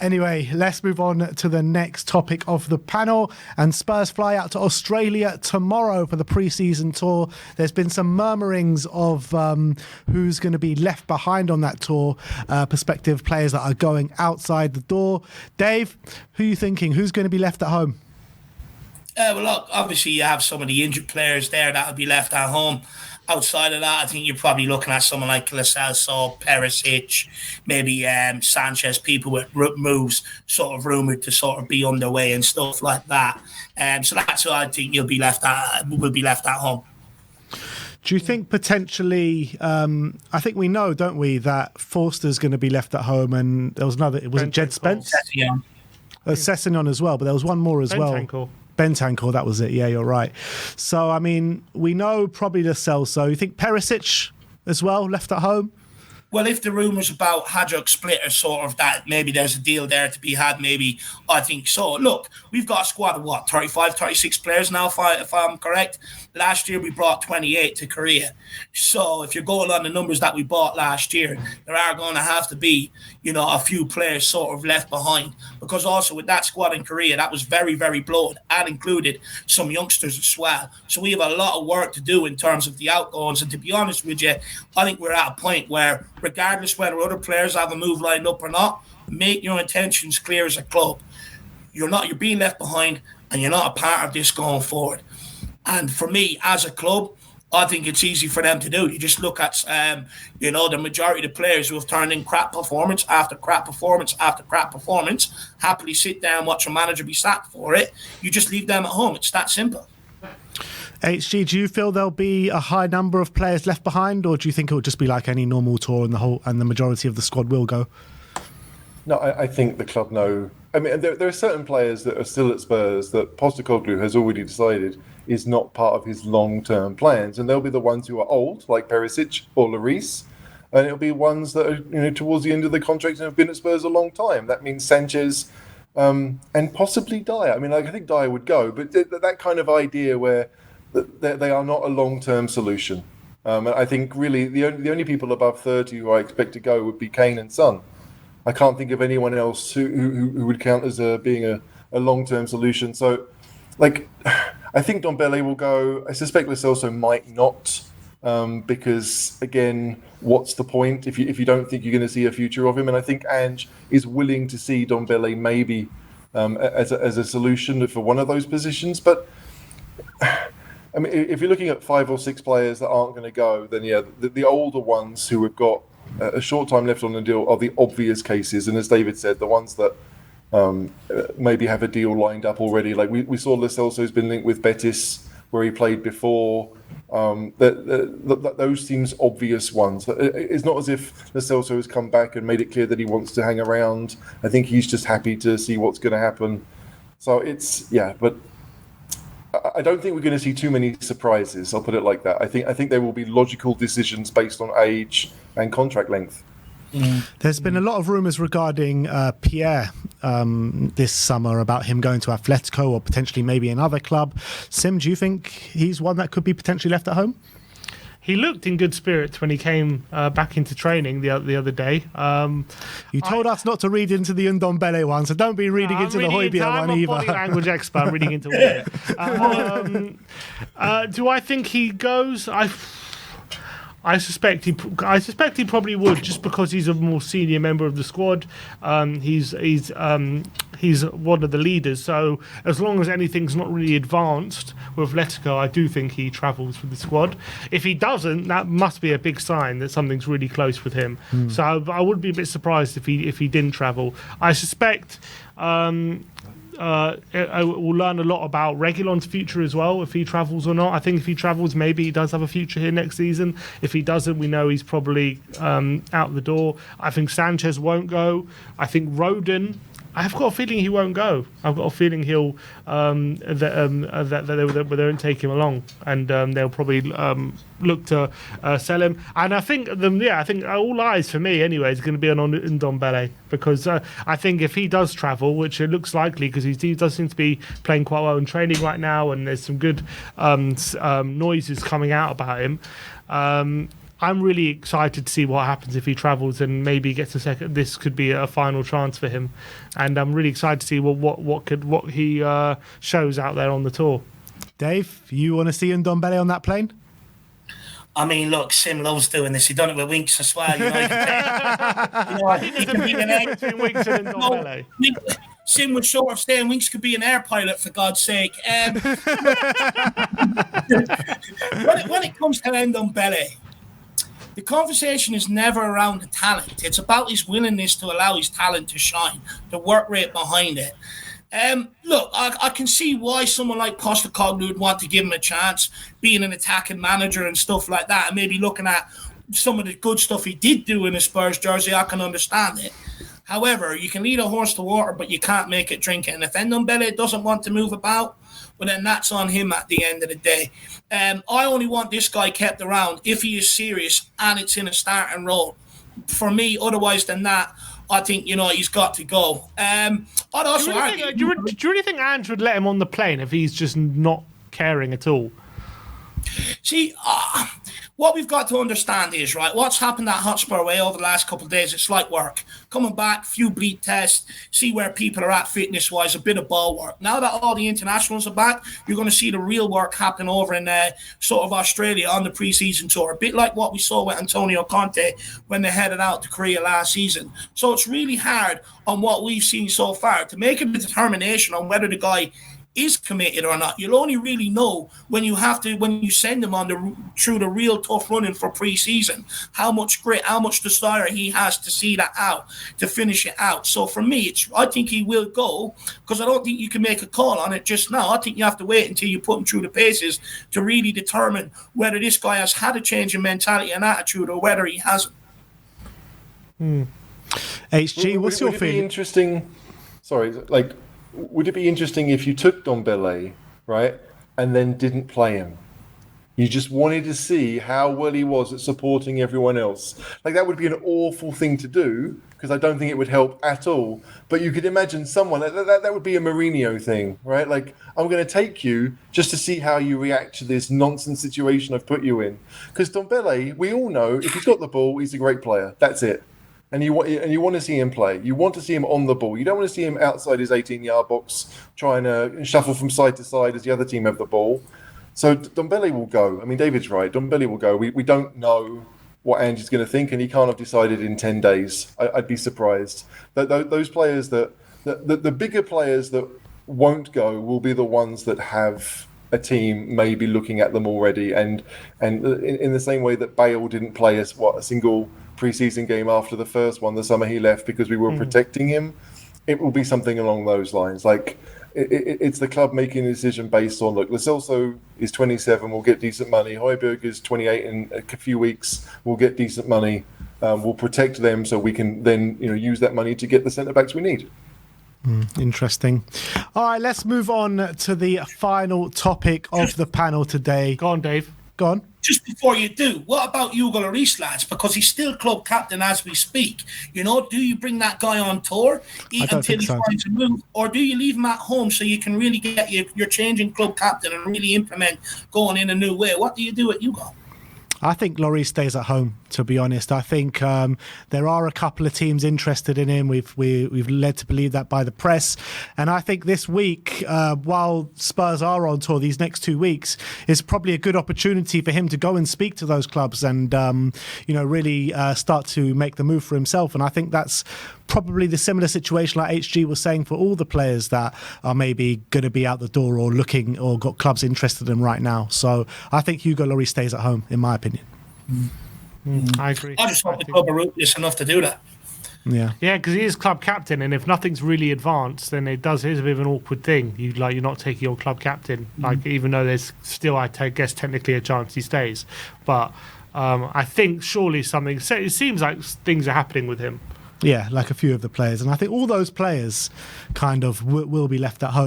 Anyway, let's move on to the next topic of the panel. And Spurs fly out to Australia tomorrow for the pre-season tour. There's been some murmurings of who's going to be left behind on that tour, prospective players that are going outside the door. Dave, who are you thinking? Who's going to be left at home? Well, look, obviously you have some of the injured players there that will be left at home. Outside of that, I think you're probably looking at someone like Lo Celso, Perisic, maybe Sanchez, people with moves sort of rumoured to sort of be underway and stuff like that. So that's who I think will be left at home. Do you think potentially, I think we know, don't we, that Forster's going to be left at home, and there was another, was it Jed Spence? Sessegnon as well, but there was one more as well. Bentancur, that was it. Yeah, you're right. So, I mean, we know probably Lo Celso. You think Perisic as well, left at home? Well, if the rumours about Hajduk split are sort of that, maybe there's a deal there to be had, maybe, I think so. Look, we've got a squad of 35, 36 players now, if I'm correct. Last year, we brought 28 to Korea. So if you're going on the numbers that we bought last year, there are going to have to be, a few players sort of left behind. Because also with that squad in Korea, that was very, very bloated and included some youngsters as well. So we have a lot of work to do in terms of the outgoings. And to be honest with you, I think we're at a point where, regardless whether other players have a move lined up or not, make your intentions clear as a club. You're being left behind, and you're not a part of this going forward. And for me, as a club, I think it's easy for them to do. You just look at, the majority of the players who have turned in crap performance after crap performance after crap performance, happily sit down, watch a manager be sacked for it. You just leave them at home. It's that simple. HG, do you feel there'll be a high number of players left behind, or do you think it will just be like any normal tour and the majority of the squad will go? No, I think the club know. I mean, there are certain players that are still at Spurs that Postecoglou has already decided is not part of his long-term plans, and they'll be the ones who are old, like Perisic or Lloris, and it'll be ones that are towards the end of the contract and have been at Spurs a long time. That means Sanchez and possibly Dyer. I mean, I think Dyer would go, but that kind of idea where they are not a long-term solution. And I think really the only people above 30 who I expect to go would be Kane and Son. I can't think of anyone else who would count as being a long-term solution. So, I think Ndombele will go. I suspect Lo Celso might not, because again, what's the point if you don't think you're going to see a future of him? And I think Ange is willing to see Ndombele maybe as a solution for one of those positions. But I mean, if you're looking at 5 or 6 players that aren't going to go, then yeah, the older ones who have got a short time left on the deal are the obvious cases. And as David said, the ones that maybe have a deal lined up already. Like we saw Lo Celso's been linked with Betis, where he played before. Those seems obvious ones. It's not as if Lo Celso has come back and made it clear that he wants to hang around. I think he's just happy to see what's going to happen. So but I don't think we're going to see too many surprises. I'll put it like that. I think there will be logical decisions based on age and contract length. There's been a lot of rumours regarding Pierre this summer about him going to Atletico or potentially maybe another club. Sim, do you think he's one that could be potentially left at home? He looked in good spirits when he came back into training the other day. You told us not to read into the Ndombele one, so don't be reading into the Højbjerg one either. I'm a body language expert. I'm reading into it. Do I think he goes? I suspect he probably would, just because he's a more senior member of the squad. He's one of the leaders. So as long as anything's not really advanced with Atletico, I do think he travels with the squad. If he doesn't, that must be a big sign that something's really close with him. So I would be a bit surprised if he didn't travel. I suspect. We'll learn a lot about Reguilon's future as well, if he travels or not. I think if he travels, maybe he does have a future here next season. If he doesn't, we know he's probably out the door. I think Sanchez won't go. I think Rodon, I've got a feeling he won't go. I've got a feeling he'll that they won't take him along, and they'll probably look to sell him. And I think I think all eyes for me anyway is going to be on Ndombele, because I think if he does travel, which it looks likely because he does seem to be playing quite well in training right now, and there's some good noises coming out about him. I'm really excited to see what happens if he travels and maybe gets a second. This could be a final chance for him, and I'm really excited to see what he shows out there on the tour. Dave, you want to see Ndombele on that plane? I mean, look, Sim loves doing this. He done it with Winks as well. He can be an air. Between Winks and Ndombele. Sim was short of saying Winks could be an air pilot, for God's sake. When it comes to Ndombele, the conversation is never around the talent. It's about his willingness to allow his talent to shine, the work rate behind it. Look, I can see why someone like Postecoglou would want to give him a chance, being an attacking manager and stuff like that, and maybe looking at some of the good stuff he did do in a Spurs jersey. I can understand it. However, you can lead a horse to water, but you can't make it drink it. And if Ndombele doesn't want to move about, well, then that's on him at the end of the day. I only want this guy kept around if he is serious and it's in a starting role. For me, otherwise than that, I think, he's got to go. I'd also argue... Do you really think Ange would let him on the plane if he's just not caring at all? See, what we've got to understand is, right, what's happened at Hotspur Way over the last couple of days, it's like work. Coming back, few bleed tests, see where people are at fitness-wise, a bit of ball work. Now that all the internationals are back, you're going to see the real work happening over in sort of Australia on the pre-season tour, a bit like what we saw with Antonio Conte when they headed out to Korea last season. So it's really hard on what we've seen so far to make a determination on whether the guy is committed or not. You'll only really know when you send him through the real tough running for pre-season, how much grit, how much desire he has to see that out, to finish it out. So for me, I think he will go, because I don't think you can make a call on it just now. I think you have to wait until you put him through the paces to really determine whether this guy has had a change in mentality and attitude or whether he hasn't. HG, what's your feeling? Interesting. Sorry, would it be interesting if you took Ndombele, right, and then didn't play him? You just wanted to see how well he was at supporting everyone else. That would be an awful thing to do, because I don't think it would help at all. But you could imagine someone, that would be a Mourinho thing, right? I'm going to take you just to see how you react to this nonsense situation I've put you in. Because Ndombele, we all know, if he's got the ball, he's a great player. That's it. And you want to see him play. You want to see him on the ball. You don't want to see him outside his 18-yard box trying to shuffle from side to side as the other team have the ball. So Ndombele will go. I mean, David's right. Ndombele will go. We don't know what Ange's going to think, and he can't have decided in 10 days. I'd be surprised. Those players the bigger players that won't go will be the ones that have a team maybe looking at them already. And in the same way that Bale didn't play a single pre-season game after the first one the summer he left because we were protecting him, it will be something along those lines. It's the club making a decision based on, look, Lo Celso is 27, we'll get decent money. Højbjerg is 28 in a few weeks, we'll get decent money. We'll protect them so we can then use that money to get the centre-backs we need. Interesting. All right, let's move on to the final topic of the panel today. Go on, Dave. Go on. Just before you do, what about Hugo Lloris, lads? Because he's still club captain as we speak. Do you bring that guy on tour until he finds a move, or do you leave him at home so you can really get your changing club captain and really implement going in a new way? What do you do at Hugo? I think Lloris stays at home, to be honest. I think there are a couple of teams interested in him. We've led to believe that by the press. And I think this week, while Spurs are on tour, these next 2 weeks, is probably a good opportunity for him to go and speak to those clubs and, really start to make the move for himself. And I think that's probably the similar situation like HG was saying for all the players that are maybe going to be out the door or looking or got clubs interested in right now. So I think Hugo Lloris stays at home, in my opinion. I agree. I just hope the club are ruthless enough to do that. Yeah, because he is club captain, and if nothing's really advanced, then it is a bit of an awkward thing. You're not taking your club captain, even though there's still, I guess, technically a chance he stays. But I think surely it seems like things are happening with him. Yeah, like a few of the players. And I think all those players kind of will be left at home.